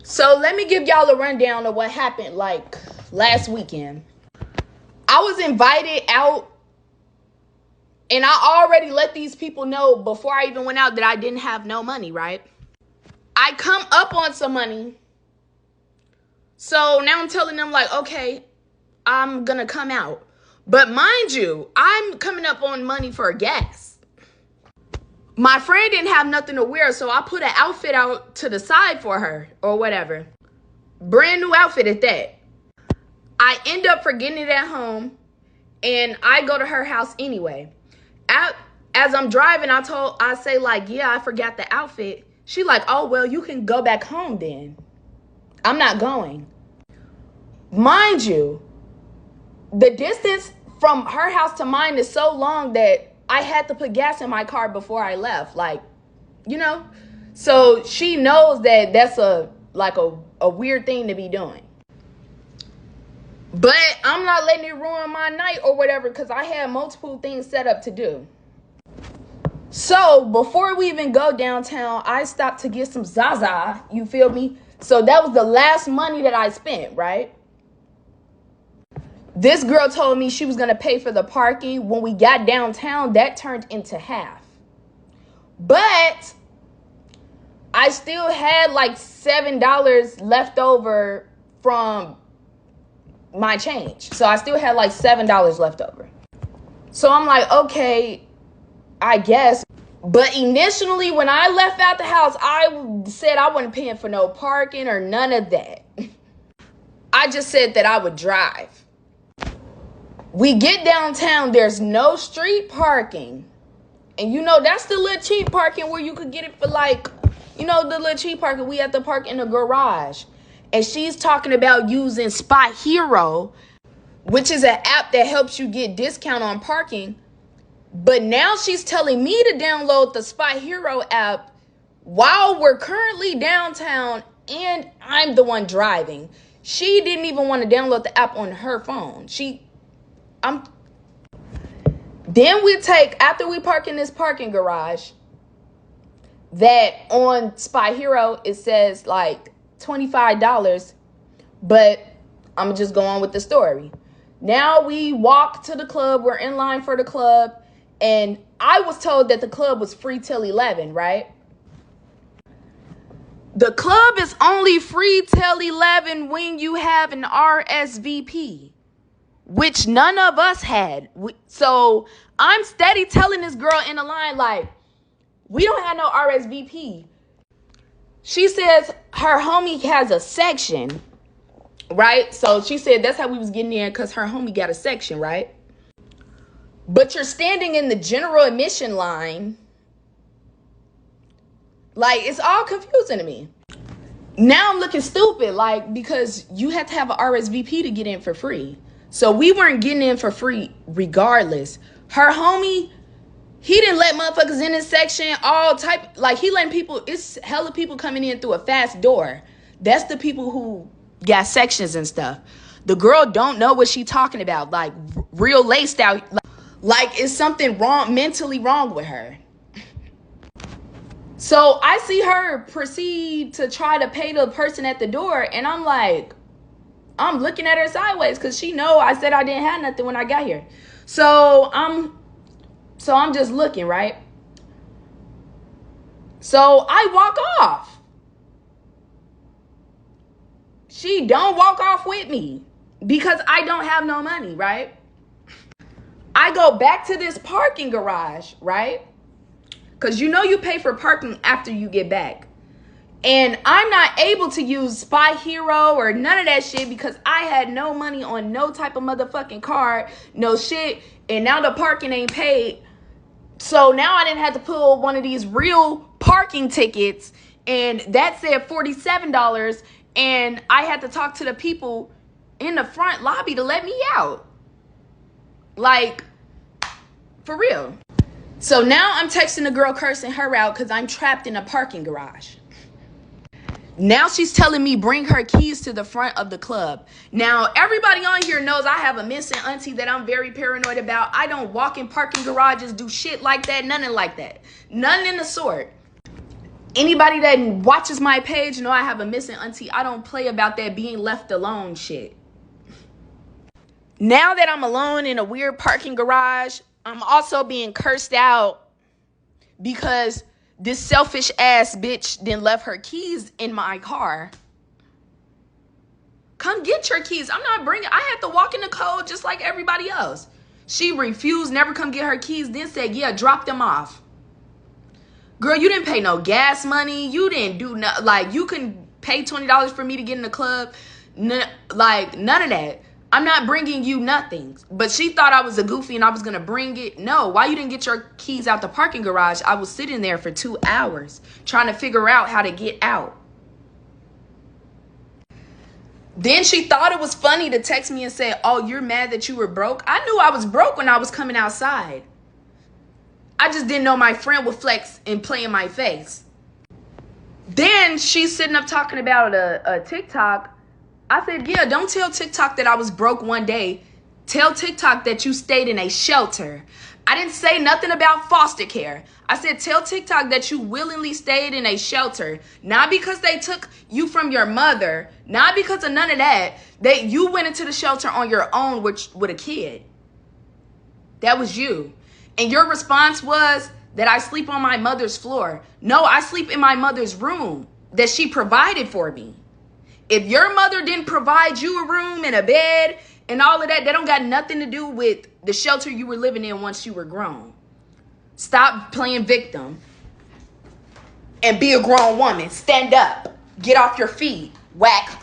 So let me give y'all a rundown of what happened like last weekend. I was invited out and I already let these people know before I even went out that I didn't have no money, right? I come up on some money. So now I'm telling them like, okay, I'm gonna come out. But mind you, I'm coming up on money for gas. My friend didn't have nothing to wear, so I put an outfit out to the side for her or whatever. Brand new outfit at that. I end up forgetting it at home and I go to her house anyway. As I'm driving, I say like, yeah, I forgot the outfit. She like, oh, well, you can go back home then. I'm not going. Mind you, the distance from her house to mine is so long that I had to put gas in my car before I left. Like, so she knows that that's a weird thing to be doing. But I'm not letting it ruin my night or whatever because I had multiple things set up to do. So before we even go downtown, I stopped to get some Zaza, you feel me? So that was the last money that I spent, right? This girl told me she was going to pay for the parking. When we got downtown, that turned into half. But I still had like $7 left over from my change. So I still had like $7 left over. So I'm like, okay, I guess. But initially, when I left out the house, I said I wasn't paying for no parking or none of that. I just said that I would drive. We get downtown, there's no street parking. And that's the little cheap parking where you could get it for like, the little cheap parking. We have to park in the garage. And she's talking about using Spot Hero, which is an app that helps you get discount on parking. But now she's telling me to download the Spot Hero app while we're currently downtown and I'm the one driving. She didn't even want to download the app on her phone. Then after we park in this parking garage, that on Spot Hero, it says like $25, but I'm just going on with the story. Now we walk to the club. We're in line for the club. And I was told that the club was free till 11, right? The club is only free till 11 when you have an RSVP, which none of us had. So I'm steady telling this girl in the line, like, we don't have no RSVP. She says her homie has a section, right? So she said that's how we was getting in because her homie got a section, right? But you're standing in the general admission line. Like, it's all confusing to me. Now I'm looking stupid, like, because you have to have an RSVP to get in for free. So we weren't getting in for free regardless. Her homie, he didn't let motherfuckers in his section, he letting people, it's hella people coming in through a fast door. That's the people who got sections and stuff. The girl don't know what she talking about, like real laced out, like is something mentally wrong with her. So I see her proceed to try to pay the person at the door, and I'm like, I'm looking at her sideways because she know I said I didn't have nothing when I got here. So I'm just looking, right? So I walk off. She don't walk off with me because I don't have no money, right? I go back to this parking garage, right? Because you pay for parking after you get back. And I'm not able to use Spy Hero or none of that shit because I had no money on no type of motherfucking card, no shit. And now the parking ain't paid. So now I didn't have to pull one of these real parking tickets. And that said $47. And I had to talk to the people in the front lobby to let me out. Like, for real. So now I'm texting the girl cursing her out because I'm trapped in a parking garage. Now she's telling me bring her keys to the front of the club. Now, everybody on here knows I have a missing auntie that I'm very paranoid about. I don't walk in parking garages, do shit like that, nothing like that. Nothing in the sort. Anybody that watches my page know I have a missing auntie. I don't play about that being left alone shit. Now that I'm alone in a weird parking garage, I'm also being cursed out because this selfish ass bitch then left her keys in my car. Come get your keys. I'm not bringing. I had to walk in the code just like everybody else. She refused, never come get her keys, then said, yeah, drop them off. Girl, you didn't pay no gas money. You didn't do nothing. Like, you can pay $20 for me to get in the club. Like, none of that. I'm not bringing you nothing. But she thought I was a goofy and I was going to bring it. No, why you didn't get your keys out the parking garage? I was sitting there for 2 hours trying to figure out how to get out. Then she thought it was funny to text me and say, oh, you're mad that you were broke? I knew I was broke when I was coming outside. I just didn't know my friend would flex and play in my face. Then she's sitting up talking about a TikTok. I said, yeah, don't tell TikTok that I was broke one day. Tell TikTok that you stayed in a shelter. I didn't say nothing about foster care. I said, tell TikTok that you willingly stayed in a shelter. Not because they took you from your mother. Not because of none of that. That you went into the shelter on your own with a kid. That was you. And your response was that I sleep on my mother's floor. No, I sleep in my mother's room that she provided for me. If your mother didn't provide you a room and a bed and all of that, that don't got nothing to do with the shelter you were living in once you were grown. Stop playing victim and be a grown woman. Stand up. Get off your feet. Whack.